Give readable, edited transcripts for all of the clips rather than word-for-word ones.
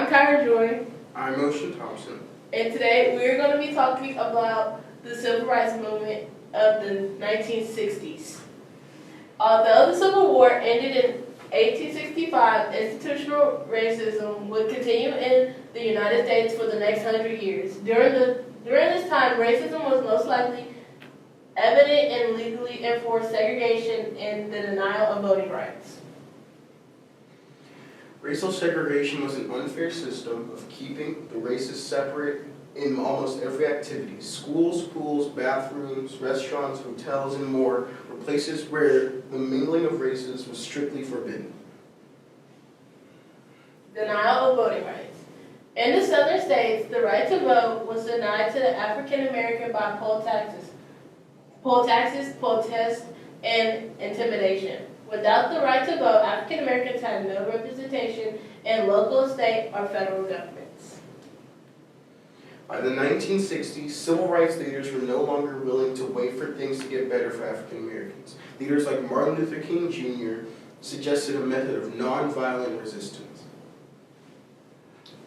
I'm Kyra Joy. I'm Ocean Thompson. And today we're going to be talking about the Civil Rights Movement of the 1960s. Although the Civil War ended in 1865, institutional racism would continue in the United States for the next 100 years. During this time, racism was most likely evident in legally enforced segregation and the denial of voting rights. Racial segregation was an unfair system of keeping the races separate in almost every activity. Schools, pools, bathrooms, restaurants, hotels, and more were places where the mingling of races was strictly forbidden. Denial of voting rights. In the southern states, the right to vote was denied to the African American by poll taxes, protests, and intimidation. Without the right to vote, African Americans had no representation in local, state, or federal governments. By the 1960s, civil rights leaders were no longer willing to wait for things to get better for African Americans. Leaders like Martin Luther King Jr. suggested a method of nonviolent resistance.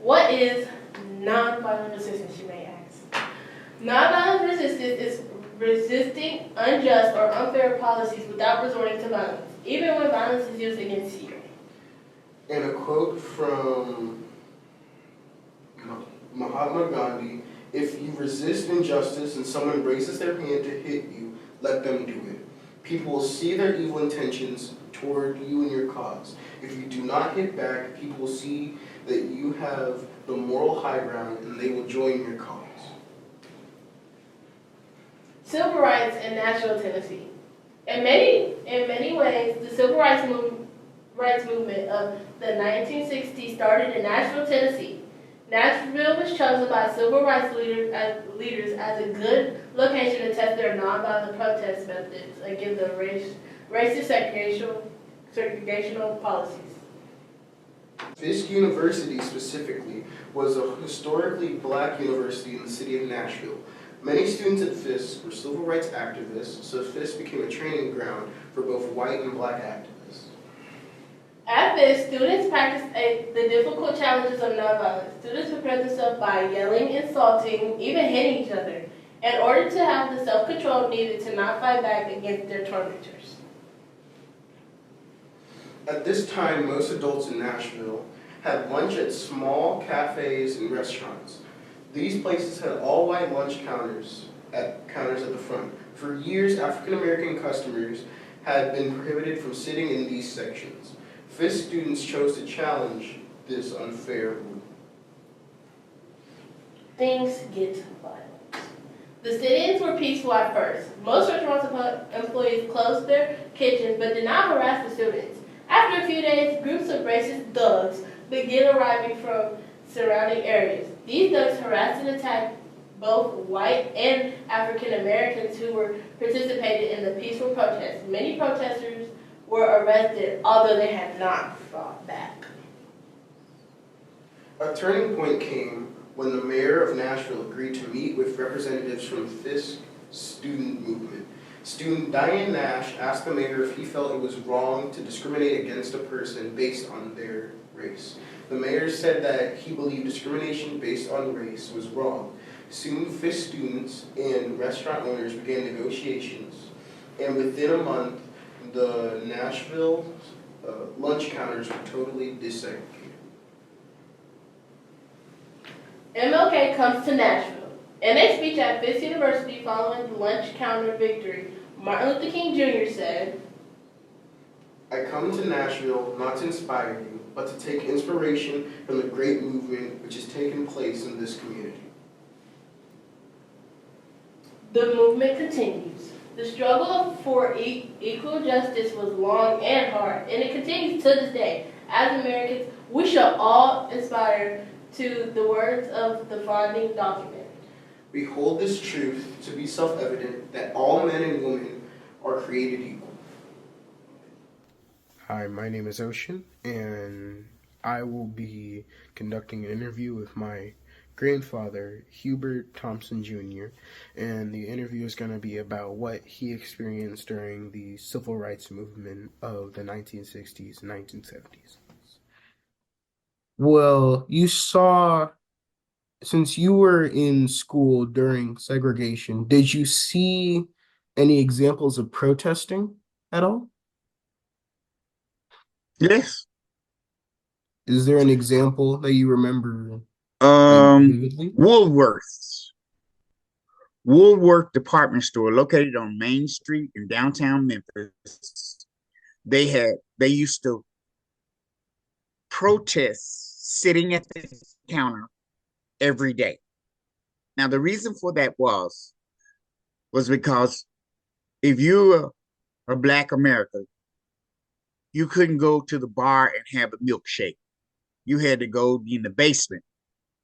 What is nonviolent resistance, you may ask? Nonviolent resistance is resisting unjust or unfair policies without resorting to violence, even when violence is used against you. And a quote from Mahatma Gandhi: "If you resist injustice and someone raises their hand to hit you, let them do it. People will see their evil intentions toward you and your cause. If you do not hit back, people will see that you have the moral high ground and they will join your cause." Civil rights in Nashville, Tennessee. In many ways, the civil rights movement of the 1960s started in Nashville, Tennessee. Nashville was chosen by civil rights leaders as a good location to test their nonviolent protest methods against the racist segregational policies. Fisk University specifically was a historically black university in the city of Nashville. Many students at Fisk were civil rights activists, so Fisk became a training ground for both white and black activists. At Fisk, students practiced the difficult challenges of nonviolence. Students prepared themselves by yelling, insulting, even hitting each other, in order to have the self-control needed to not fight back against their tormentors. At this time, most adults in Nashville had lunch at small cafes and restaurants. These places had all-white lunch counters at the front. For years, African-American customers had been prohibited from sitting in these sections. Fisk students chose to challenge this unfair rule. Things get violent. The sit-ins were peaceful at first. Most restaurant employees closed their kitchens but did not harass the students. After a few days, groups of racist thugs began arriving from surrounding areas. These thugs harassed and attacked both white and African Americans who were participating in the peaceful protests. Many protesters were arrested, although they had not fought back. A turning point came when the mayor of Nashville agreed to meet with representatives from Fisk's student movement. Student Diane Nash asked the mayor if he felt it was wrong to discriminate against a person based on their race. The mayor said that he believed discrimination based on race was wrong. Soon, Fisk students and restaurant owners began negotiations, and within a month, the Nashville lunch counters were totally desegregated. MLK comes to Nashville. In a speech at Fisk University following the lunch counter victory, Martin Luther King Jr. said, "I come to Nashville not to inspire you, but to take inspiration from the great movement which has taken place in this community." The movement continues. The struggle for equal justice was long and hard, and it continues to this day. As Americans, we shall all aspire to the words of the founding document. We hold this truth to be self-evident, that all men and women are created equal. Hi, my name is Ocean, and I will be conducting an interview with my grandfather, Hubert Thompson Jr., and the interview is going to be about what he experienced during the civil rights movement of the 1960s and 1970s. Well, since you were in school during segregation, did you see any examples of protesting at all? Yes. Is there an example that you remember like Um, vividly? Woolworths. Woolworth department store located on Main Street in downtown Memphis. They used to protest sitting at the counter every day. Now the reason for that was because if you were a black American, you couldn't go to the bar and have a milkshake. You had to go in the basement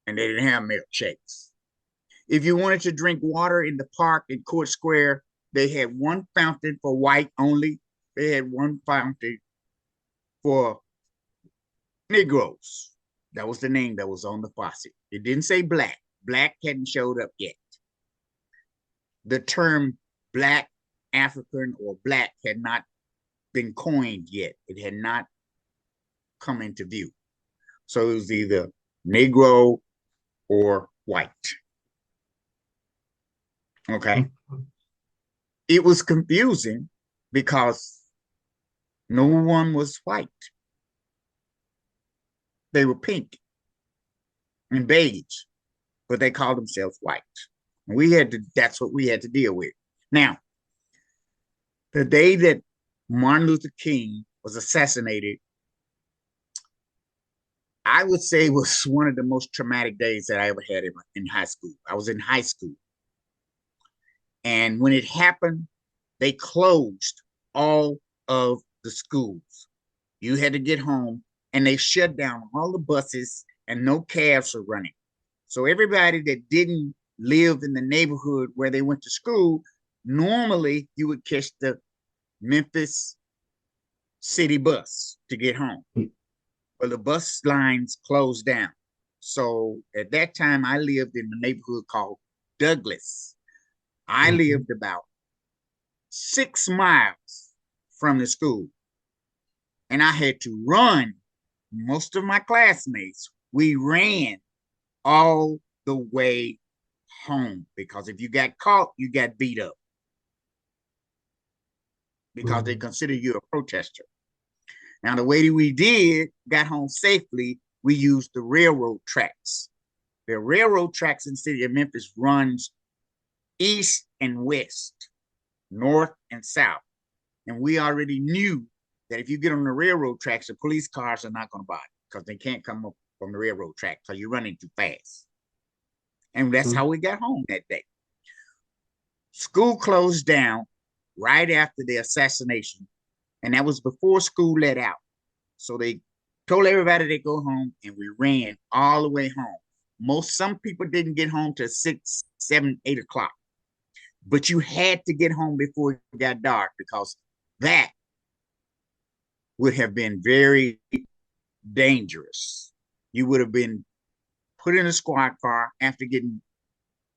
and they didn't have milkshakes. If you wanted to drink water in the park in Court Square, they had one fountain for white only. They had one fountain for Negroes. That was the name that was on the faucet. It didn't say black. Black hadn't showed up yet. The term black, African, or black had not been coined yet. It had not come into view. So it was either Negro or white. Okay. It was confusing because no one was white. They were pink and beige, but they called themselves white. That's what we had to deal with. Now, the day that Martin Luther King was assassinated, I would say was one of the most traumatic days that I ever had in high school. I was in high school. And when it happened, they closed all of the schools. You had to get home and they shut down all the buses and no cabs were running. So everybody that didn't live in the neighborhood where they went to school, normally you would catch the Memphis city bus to get home. But the bus lines closed down. So at that time, I lived in the neighborhood called Douglas. I Mhm. lived about 6 miles from the school. And I had to run. Most of my classmates, we ran all the way home because if you got caught, you got beat up because they Mhm. consider you a protester. Now, the way that we got home safely, we used the railroad tracks. The railroad tracks in the city of Memphis runs east and west, north and south. And we already knew that if you get on the railroad tracks, the police cars are not going to bother because they can't come up on the railroad track because you're running too fast. And that's how we got home that day. School closed down right after the assassination, and that was before school let out. So they told everybody to go home, and we ran all the way home. Some people didn't get home till 6, 7, 8 o'clock, but you had to get home before it got dark because that would have been very dangerous. You would have been put in a squad car after getting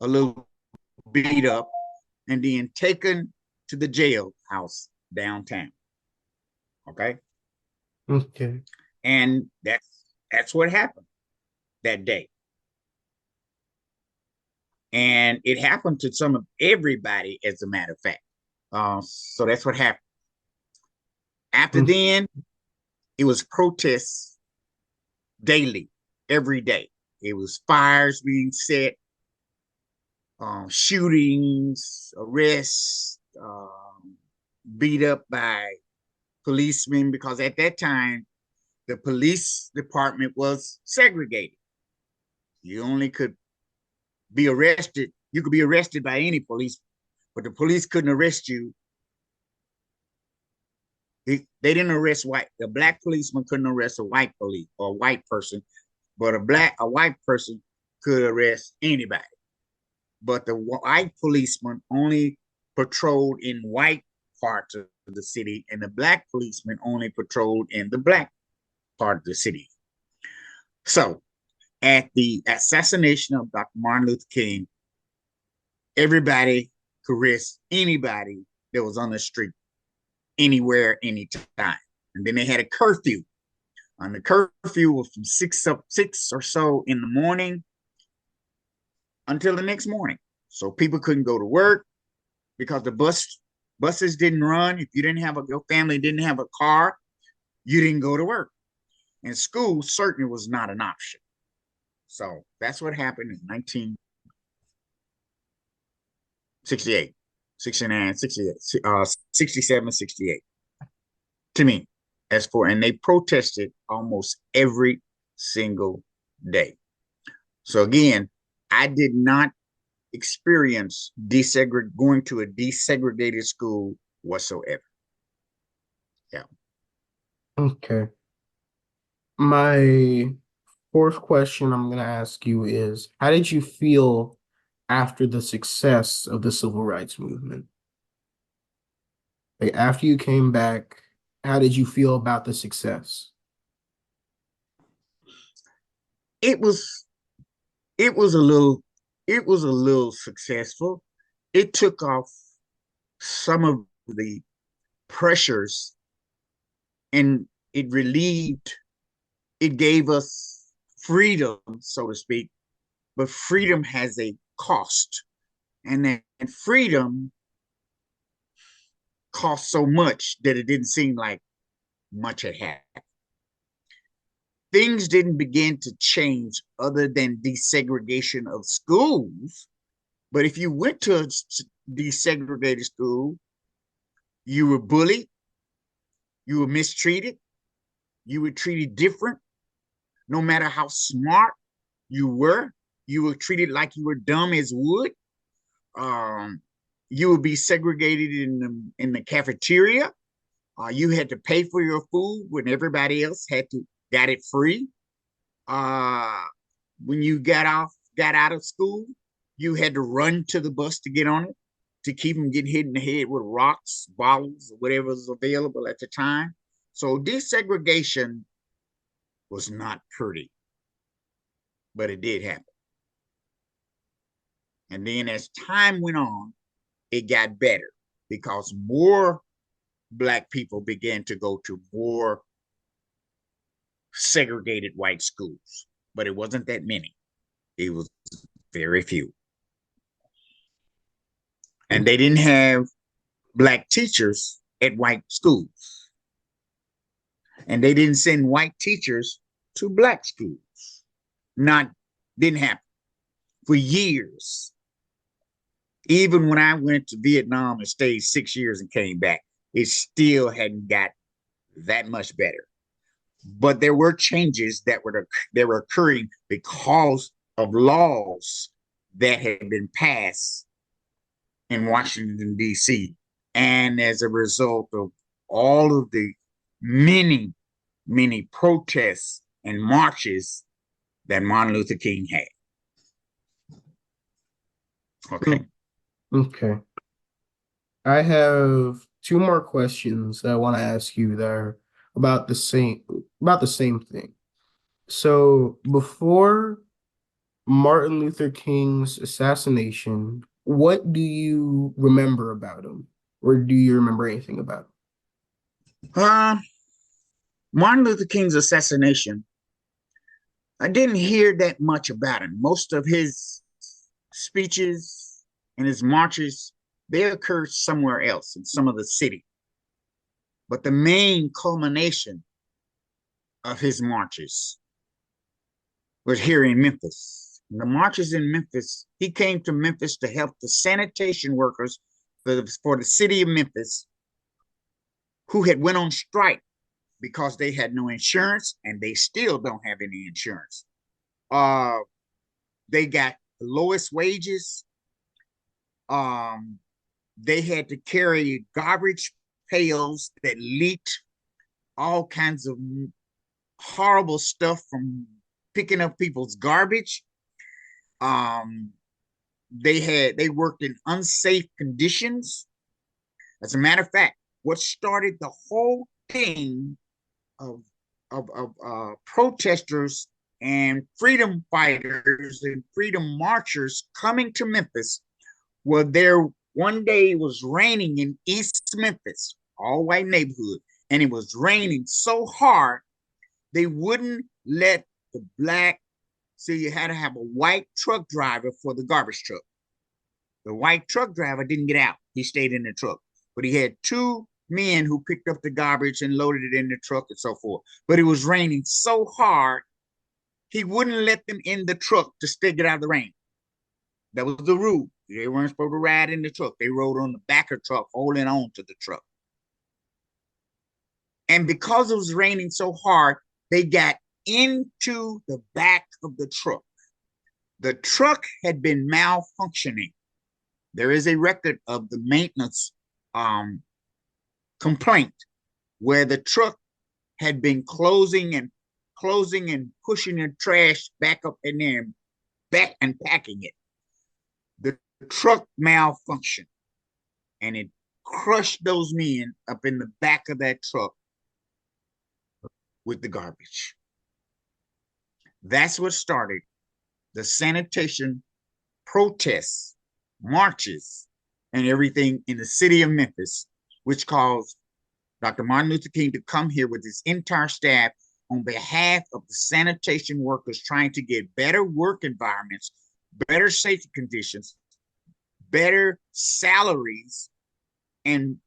a little beat up and then taken to the jailhouse downtown. Okay. Okay. And that's what happened that day. And it happened to some of everybody, as a matter of fact. So that's what happened. After Mm. then, it was protests daily, every day. It was fires being set, shootings, arrests, beat up by policemen, because at that time, the police department was segregated. You only could be arrested. You could be arrested by any police, but the police couldn't arrest you. They didn't arrest white. The black policeman couldn't arrest a white police or a white person, but a white person could arrest anybody. But the white policeman only patrolled in white parts of the city, and the black policeman only patrolled in the black part of the city. So at the assassination of Dr. Martin Luther King, everybody could arrest anybody that was on the street, anywhere, anytime. And then they had a curfew. And the curfew was from six or so in the morning until the next morning. So people couldn't go to work because the buses didn't run. If you didn't have your family didn't have a car, you didn't go to work. And school certainly was not an option. So that's what happened in 1968, 69, 68, 67, 68 to me. And they protested almost every single day. So again, I did not experience going to a desegregated school whatsoever. Yeah. Okay. My fourth question I'm going to ask you is, how did you feel after the success of the civil rights movement? Like after you came back, how did you feel about the success? It was it was a little it was a little successful. It took off some of the pressures and it gave us freedom, so to speak, but freedom has a cost. And then freedom cost so much that it didn't seem like much had happened. Things didn't begin to change other than desegregation of schools. But if you went to a desegregated school, you were bullied, you were mistreated, you were treated different. No matter how smart you were treated like you were dumb as wood. You would be segregated in the cafeteria. You had to pay for your food when everybody else got it free. When you got out of school, you had to run to the bus to get on it to keep from getting hit in the head with rocks, bottles, or whatever was available at the time. So desegregation was not pretty, but it did happen. And then as time went on, it got better because more Black people began to go to more segregated white schools, but it wasn't that many. It was very few. And they didn't have Black teachers at white schools. And they didn't send white teachers to Black schools. Didn't happen for years. Even when I went to Vietnam and stayed 6 years and came back, it still hadn't got that much better. But there were changes that were occurring because of laws that had been passed in Washington, D.C. And as a result of all of the many, many protests and marches that Martin Luther King had. Okay. Okay. I have two more questions that I want to ask you that are about the same thing. So before Martin Luther King's assassination, what do you remember about him? Or do you remember anything about him? Martin Luther King's assassination, I didn't hear that much about him. Most of his speeches and his marches, they occurred somewhere else in some of the city. But the main culmination of his marches was here in Memphis. And the marches in Memphis, he came to Memphis to help the sanitation workers for the city of Memphis who had went on strike because they had no insurance and they still don't have any insurance. They got the lowest wages. They had to carry garbage pails that leaked all kinds of horrible stuff from picking up people's garbage. They worked in unsafe conditions. As a matter of fact, what started the whole thing of protesters and freedom fighters and freedom marchers coming to Memphis was there one day it was raining in East Memphis, all white neighborhood, and it was raining so hard They wouldn't let the black, so you had to have a white truck driver for the garbage truck. The white truck driver didn't get out. He stayed in the truck. But he had two men who picked up the garbage and loaded it in the truck and so forth. But it was raining so hard, he wouldn't let them in the truck to stay get out of the rain. That was the rule. They weren't supposed to ride in the truck. They rode on the back of the truck, holding on to the truck. And because it was raining so hard, they got into the back of the truck. The truck had been malfunctioning. There is a record of the maintenance complaint where the truck had been closing and pushing the trash back up in there, back and packing it. The truck malfunctioned and it crushed those men up in the back of that truck with the garbage. That's what started the sanitation protests, marches, and everything in the city of Memphis, which caused Dr. Martin Luther King to come here with his entire staff on behalf of the sanitation workers trying to get better work environments, better safety conditions, better salaries, and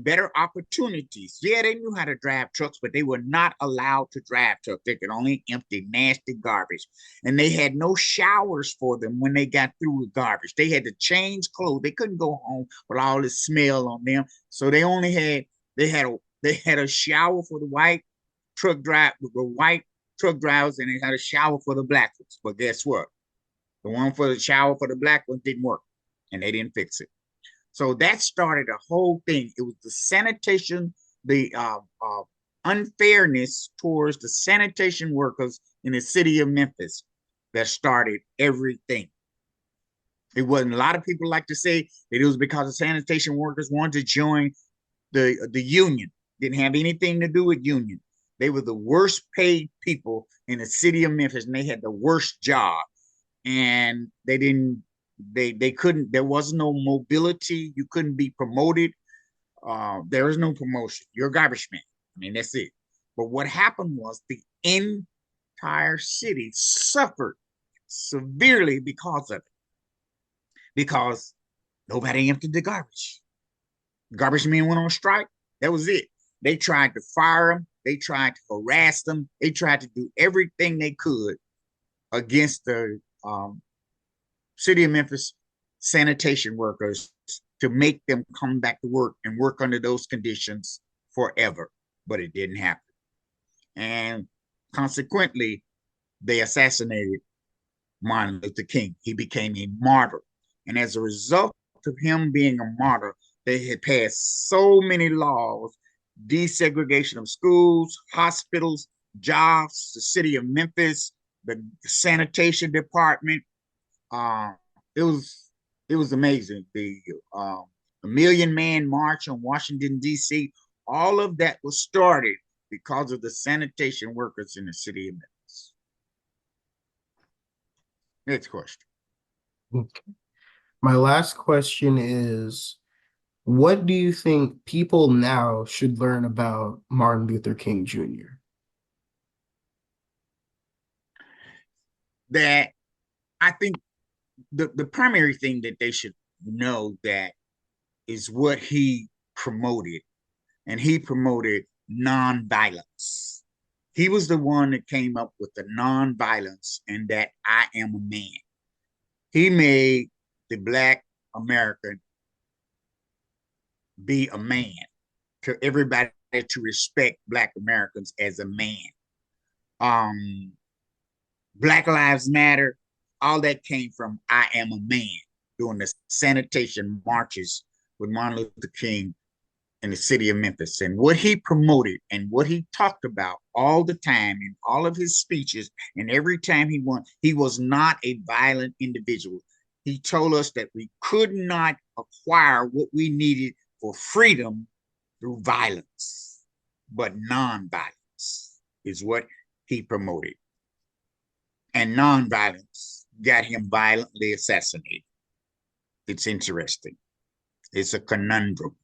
better opportunities. Yeah, they knew how to drive trucks, but they were not allowed to drive trucks. They could only empty nasty garbage. And they had no showers for them when they got through with garbage. They had to change clothes. They couldn't go home with all this smell on them. So they only had a shower for the white truck drivers, and they had a shower for the black ones. But guess what? The one for the shower for the black ones didn't work, and they didn't fix it. So that started a whole thing. It was the sanitation, the unfairness towards the sanitation workers in the city of Memphis that started everything. It wasn't, a lot of people like to say that it was because the sanitation workers wanted to join the union. Didn't have anything to do with union. They were the worst paid people in the city of Memphis, and they had the worst job. And they couldn't, there was no mobility. You couldn't be promoted. There was no promotion. You're a garbage man. I mean, that's it. But what happened was the entire city suffered severely because of it. Because nobody emptied the garbage. Garbage men went on strike. That was it. They tried to fire them. They tried to harass them. They tried to do everything they could against the city of Memphis sanitation workers to make them come back to work and work under those conditions forever. But it didn't happen. And consequently, they assassinated Martin Luther King. He became a martyr. And as a result of him being a martyr, they had passed so many laws, desegregation of schools, hospitals, jobs, the city of Memphis, the sanitation department. It was amazing. The Million Man March on Washington, D.C., all of that was started because of the sanitation workers in the city of Memphis. Next question. Okay. My last question is, what do you think people now should learn about Martin Luther King Jr.? That I think the primary thing that they should know that is what he promoted, and he promoted nonviolence. He was the one that came up with the nonviolence and that I am a man. He made the Black American be a man, to everybody to respect Black Americans as a man. Black Lives Matter, all that came from I am a man during the sanitation marches with Martin Luther King in the city of Memphis. And what he promoted and what he talked about all the time in all of his speeches and every time he won, he was not a violent individual. He told us that we could not acquire what we needed for freedom through violence, but nonviolence is what he promoted. And nonviolence got him violently assassinated. It's interesting. It's a conundrum.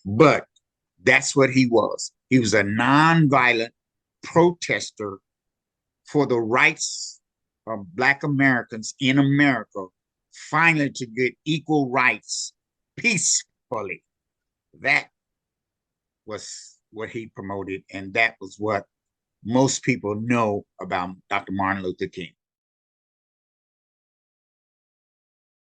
But that's what he was. He was a nonviolent protester for the rights of Black Americans in America finally to get equal rights peacefully. That was what he promoted, and that was what most people know about Dr. Martin Luther King.